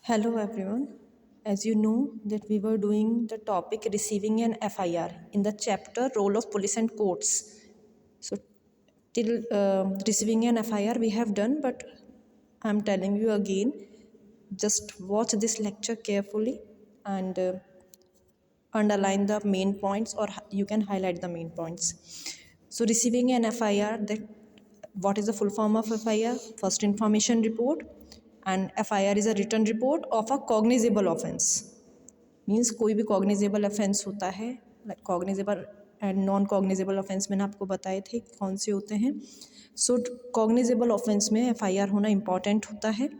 Hello everyone. As you know that we were doing the topic receiving an FIR in the chapter role of police and courts. So till receiving an FIR we have done, but I'm telling you again, just watch this lecture carefully and underline the main points, or you can highlight the main points. So receiving an FIR, that what is the full form of FIR? First information report. And FIR is a written report of a cognizable offense. Means कोई भी cognizable offence होता है, like cognizable and non cognizable offence मैंने आपको बताए थे कौन से होते हैं. सो कॉग्निजेबल ऑफेंस में FIR होना इम्पॉर्टेंट होता है.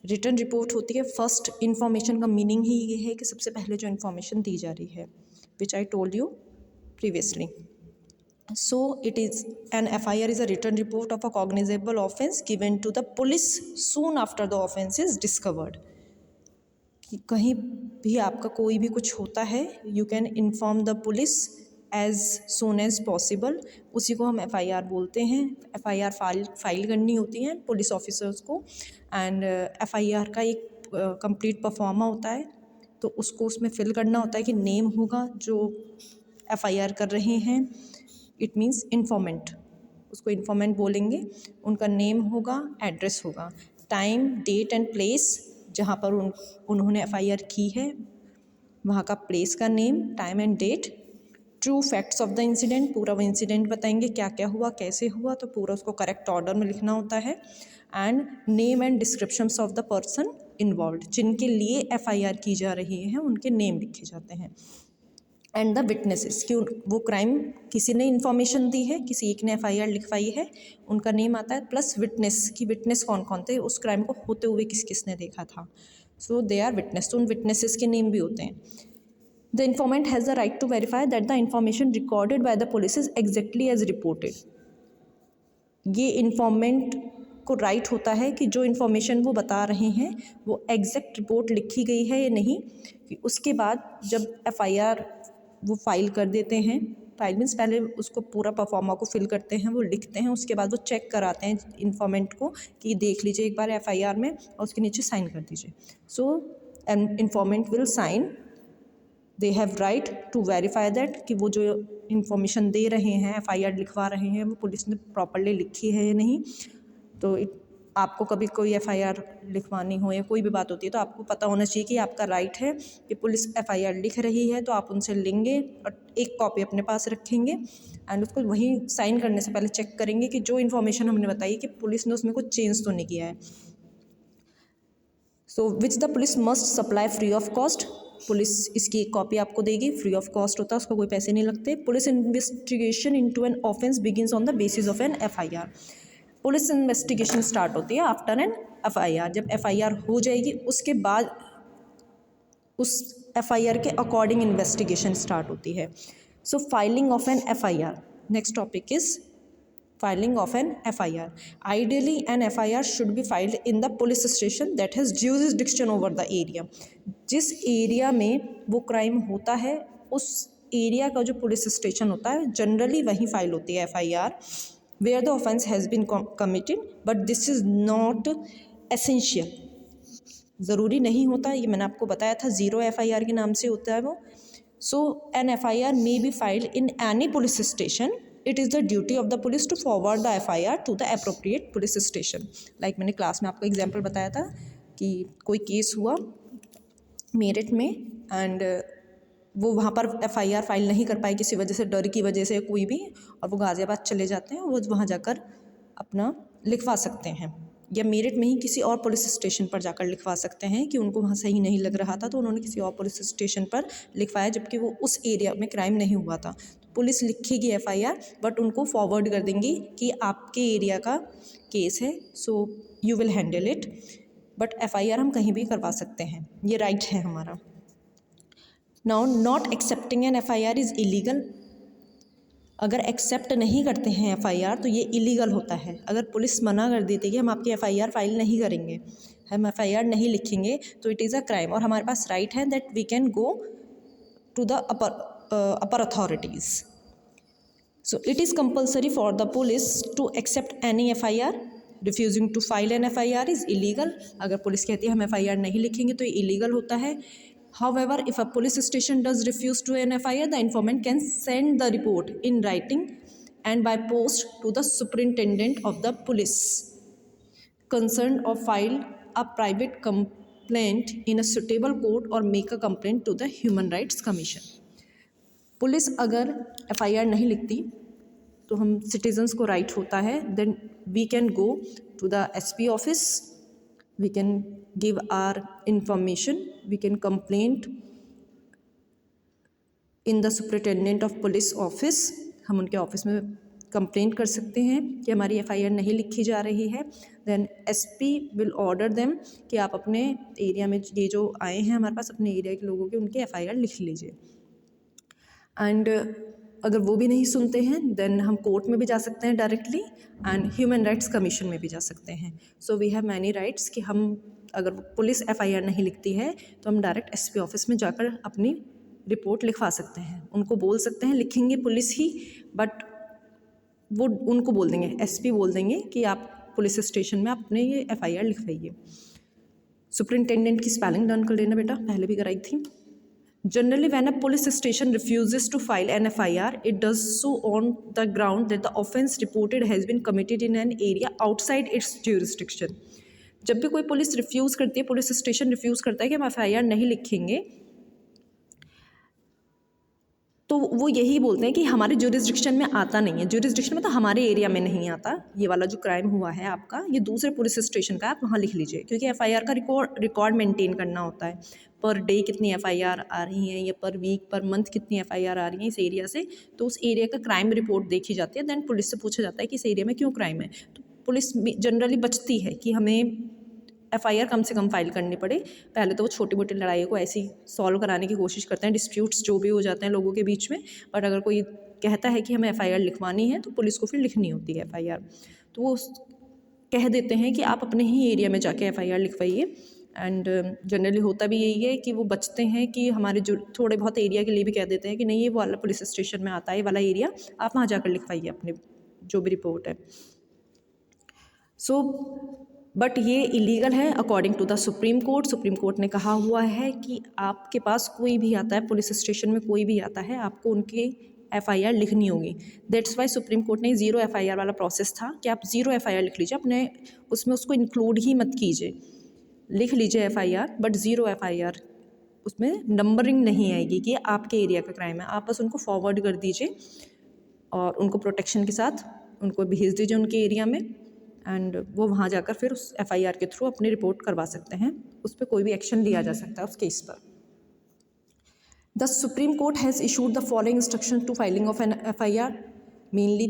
रिटर्न रिपोर्ट होती है. फर्स्ट इन्फॉर्मेशन का मीनिंग ही ये है कि सबसे पहले जो इन्फॉर्मेशन दी जा रही है, which I told you previously. So it is an FIR is a written report of a cognizable offence given to the police soon after the offence is discovered. कि कहीं भी आपका कोई भी कुछ होता है, you can inform the police as soon as possible. उसी को हम FIR बोलते हैं. FIR फाइल करनी होती है पुलिस ऑफिसर्स को. एंड FIR का एक कंप्लीट परफॉर्मा होता है, तो उसको उसमें फिल करना होता है कि नेम होगा जो FIR कर रहे हैं. इट मीन्स इन्फॉर्मेंट, उसको इन्फॉर्मेंट बोलेंगे. उनका नेम होगा, एड्रेस होगा, टाइम, डेट एंड प्लेस जहाँ पर उन्होंने FIR की है वहाँ का प्लेस का name, time and date. True facts of the incident, पूरा वो इंसिडेंट बताएंगे क्या क्या हुआ, कैसे हुआ, तो पूरा उसको करेक्ट ऑर्डर में लिखना होता है. And name and descriptions of the person involve, जिनके लिए FIR की जा रही है उनके नेम लिखे जाते हैं. एंड द विटनेसेस, कि वो क्राइम किसी ने इन्फॉर्मेशन दी है, किसी एक ने FIR लिखवाई है, उनका नेम आता है. प्लस विटनेस, कि विटनेस कौन कौन थे, उस क्राइम को होते हुए किस किस ने देखा था. So they are witness. तो उन विटनेसेस के नेम भी होते हैं. The informant has the right to verify that the information recorded by the police is exactly as reported. ये इन्फॉर्मेंट को राइट होता है कि जो इन्फॉर्मेशन वो बता रहे हैं वो एग्जैक्ट रिपोर्ट लिखी गई है या नहीं. उसके बाद जब FIR वो फाइल कर देते हैं, फाइल मीन्स पहले उसको पूरा परफॉर्मा को फिल करते हैं, वो लिखते हैं, उसके बाद वो चेक कराते हैं इन्फॉर्मेंट को कि देख लीजिए एक बार FIR में, और उसके नीचे साइन कर दीजिए. So an informant will sign. They have right to verify that कि वो जो इन्फॉर्मेशन दे रहे हैं, FIR लिखवा रहे हैं, वो पुलिस ने प्रॉपरली लिखी है या नहीं. तो आपको कभी कोई FIR लिखवानी हो या कोई भी बात होती है तो आपको पता होना चाहिए कि आपका राइट है कि पुलिस FIR लिख रही है, तो आप उनसे लेंगे और एक कॉपी अपने पास रखेंगे एंड उसको वहीं साइन करने से पहले चेक करेंगे कि जो इन्फॉर्मेशन हमने बताई कि पुलिस ने उसमें कुछ चेंज तो नहीं किया है. So which the police must supply free of cost. Police इसकी एक कॉपी आपको देगी, फ्री ऑफ कॉस्ट होता है, उसका कोई पैसे नहीं लगते. Police investigation into an offence begins on the basis of an FIR. Police investigation start होती है आफ्टर एन FIR. जब FIR हो जाएगी उसके बाद उस FIR के अकॉर्डिंग इन्वेस्टिगेशन स्टार्ट होती है. So filing of an FIR. Next topic is filing of an FIR. Ideally an FIR should be filed in the police station that has jurisdiction over the area. जिस area में वो crime होता है उस area का जो police station होता है जनरली वहीं फाइल होती है FIR, where the offence has been committed, but this is not essential. ज़रूरी नहीं होता, ये मैंने आपको बताया था, 0 FIR के नाम से होता है वो. सो N FIR may be filed in any police station. It is the duty of the police to forward the FIR to the appropriate police station. Like मैंने क्लास में आपको एग्जाम्पल बताया था कि कोई केस हुआ मेरठ में एंड वो वहाँ पर FIR फाइल नहीं कर पाए किसी वजह से, डर की वजह से कोई भी, और वो गाज़ियाबाद चले जाते हैं, वो वहाँ जाकर अपना लिखवा सकते हैं. या मेरठ में ही किसी और पुलिस स्टेशन पर जाकर लिखवा सकते हैं कि उनको वहाँ सही नहीं लग रहा था तो उन्होंने किसी और पुलिस स्टेशन पर लिखवाया, जबकि वो उस एरिया में क्राइम नहीं हुआ था. तो पुलिस लिखेगी FIR, बट उनको फॉरवर्ड कर देंगी कि आपके एरिया का केस है, so you will handle it. But FIR हम कहीं भी करवा सकते हैं, ये राइट है हमारा. Now not accepting an FIR is illegal. अगर एक्सेप्ट नहीं करते हैं FIR तो ये इलीगल होता है. अगर पुलिस मना कर देती है कि हम आपकी FIR फाइल नहीं करेंगे, हम FIR नहीं लिखेंगे, तो इट इज़ अ क्राइम. और हमारे पास राइट है that we can go to the upper authorities. So it is compulsory for the police to accept any FIR refusing to file an FIR is illegal. अगर police कहती है हम FIR नहीं लिखेंगे तो ये इलीगल होता है। However, if a police station does refuse to an FIR, the informant can send the report in writing and by post to the superintendent of the police concerned or file a private complaint in a suitable court or make a complaint to the Human Rights Commission. Police अगर FIR नहीं लिखती तो हम citizens को right होता है, then we can go to the SP office, we can give our information, we can complaint in the superintendent of police office। हम उनके ऑफिस में कंप्लेंट कर सकते हैं कि हमारी FIR नहीं लिखी जा रही है। Then SP will order them कि आप अपने एरिया में ये जो आए हैं हमारे पास अपने एरिया के लोगों के उनके FIR लिख लीजिए। एंड अगर वो भी नहीं सुनते हैं देन हम कोर्ट में भी जा सकते हैं directly and human rights commission में भी जा सकते हैं। So we have many rights कि हम अगर पुलिस FIR नहीं लिखती है तो हम डायरेक्ट SP ऑफिस में जाकर अपनी रिपोर्ट लिखवा सकते हैं। उनको बोल सकते हैं लिखेंगे पुलिस ही, बट वो उनको बोल देंगे, SP बोल देंगे कि आप पुलिस स्टेशन में अपने ये FIR लिखवाइए। सुपरिंटेंडेंट की स्पेलिंग डन कर लेना बेटा, पहले भी कराई थी। Generally, when a police station refuses to file an FIR, it does so on the ground that the offence reported has been committed in an area outside its jurisdiction। जब भी कोई पुलिस रिफ्यूज़ करती है, police station refuse करता है कि हम FIR नहीं लिखेंगे, तो वो यही बोलते हैं कि हमारे ज्यूरिसडिक्शन में आता नहीं है। ज्यूरिसडिक्शन में तो हमारे एरिया में नहीं आता, ये वाला जो क्राइम हुआ है आपका ये दूसरे पुलिस स्टेशन का, आप वहाँ लिख लीजिए, क्योंकि FIR का रिकॉर्ड मेंटेन करना होता है। पर डे कितनी FIR आ रही हैं या पर वीक पर मंथ कितनी FIR आ रही हैं इस एरिया से, तो उस एरिया का क्राइम रिपोर्ट देखी जाती है। देन पुलिस से पूछा जाता है कि इस एरिया में क्यों क्राइम है। तो पुलिस जनरली बचती है कि हमें FIR कम से कम फाइल करनी पड़े। पहले तो वो छोटी मोटी लड़ाइयों को ऐसी सॉल्व कराने की कोशिश करते हैं, डिस्प्यूट्स जो भी हो जाते हैं लोगों के बीच में। बट अगर कोई कहता है कि हमें FIR लिखवानी है तो पुलिस को फिर लिखनी होती है FIR। तो वो कह देते हैं कि आप अपने ही एरिया में जाके FIR लिखवाइए। एंड जनरली होता भी यही है कि वो बचते हैं कि हमारे जो थोड़े बहुत एरिया के लिए भी कह देते हैं कि नहीं ये वाला पुलिस स्टेशन में आता है, ये वाला एरिया आप वहाँ जाकर लिखवाइए अपने जो भी रिपोर्ट है। सो बट ये इलीगल है according to the supreme court. Supreme court ने कहा हुआ है कि आपके पास कोई भी आता है, पुलिस स्टेशन में कोई भी आता है, आपको उनके FIR लिखनी होगी। दैट्स वाई सुप्रीम कोर्ट ने 0 FIR वाला प्रोसेस था कि आप 0 FIR लिख लीजिए, अपने उसमें उसको इंक्लूड ही मत कीजिए। लिख लीजिए FIR बट 0 FIR, उसमें नंबरिंग नहीं आएगी कि आपके एरिया का क्राइम है। आप बस उनको फॉरवर्ड कर दीजिए और उनको प्रोटेक्शन के साथ उनको भेज दीजिए उनके एरिया में, एंड वो वहाँ जाकर फिर उस FIR के थ्रू अपनी रिपोर्ट करवा सकते हैं। उस पर कोई भी एक्शन लिया जा सकता है उस केस पर। The supreme court has issued the following instruction to filing of an FIR। Mainly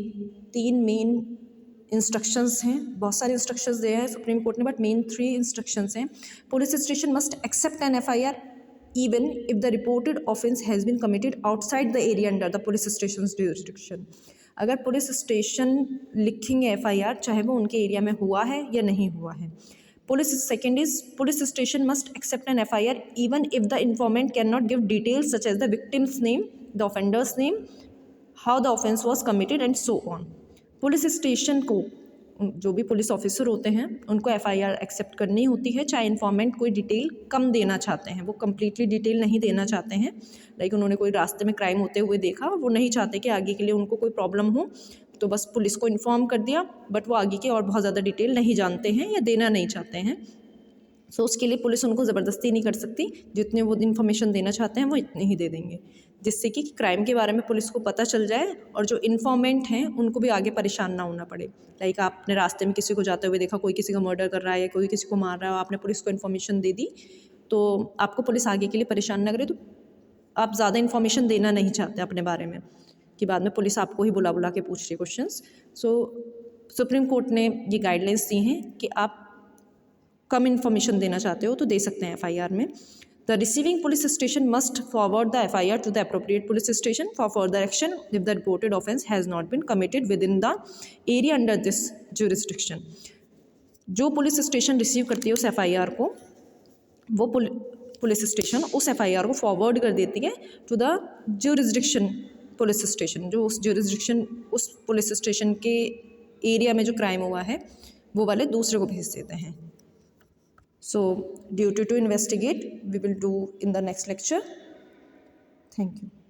3 main instructions हैं, बहुत सारे इंस्ट्रक्शंस दिए हैं सुप्रीम कोर्ट ने, बट मेन 3 इंस्ट्रक्शंस हैं। Police station must accept an FIR even if the reported offence has been committed outside the area under the police station's jurisdiction। अगर police station लिखेंगे FIR चाहे वो उनके area में हुआ है या नहीं हुआ है। Second is police station must accept an FIR even if the informant cannot give details such as the victim's name, the offender's name, how the offence was committed and so on। Police station को जो भी police officer होते हैं उनको FIR accept करनी होती है, चाहे इन्फॉर्मेंट कोई डिटेल कम देना चाहते हैं, वो कम्प्लीटली डिटेल नहीं देना चाहते हैं। लाइक उन्होंने कोई रास्ते में क्राइम होते हुए देखा और वो नहीं चाहते कि आगे के लिए उनको कोई प्रॉब्लम हो, तो बस पुलिस को इन्फॉर्म कर दिया, बट वो आगे की और बहुत ज़्यादा डिटेल नहीं जानते हैं या देना नहीं चाहते हैं। सो उसके लिए पुलिस उनको ज़बरदस्ती नहीं कर सकती, जितने वो इन्फॉर्मेशन देना चाहते हैं वो इतने ही दे देंगे, जिससे कि क्राइम के बारे में पुलिस को पता चल जाए और जो इन्फॉर्मेंट हैं उनको भी आगे परेशान ना होना पड़े। लाइक आपने रास्ते में किसी को जाते हुए देखा, कोई किसी का मर्डर कर रहा है या कोई किसी को मार रहा है, आपने पुलिस को इन्फॉर्मेशन दे दी, तो आपको पुलिस आगे के लिए परेशान ना करे, तो आप ज़्यादा इन्फॉर्मेशन देना नहीं चाहते अपने बारे में कि बाद में पुलिस आपको ही बुला बुला के पूछ रही है क्वेश्चंस। सो सुप्रीम कोर्ट ने ये गाइडलाइंस दी हैं कि आप कम इन्फॉर्मेशन देना चाहते हो तो दे सकते हैं FIR में। The receiving police station must forward the FIR to the appropriate police station for further action if the reported offence has not been committed within the area under this jurisdiction। जो police station receive करती है उस FIR को, वो police station उस FIR को forward कर देती है to the jurisdiction police station, जो उस ज्यूरिसडिक्शन उस पुलिस स्टेशन के एरिया में जो क्राइम हुआ है वो वाले दूसरे को भेज देते हैं. So duty to investigate we will do in the next lecture. Thank you.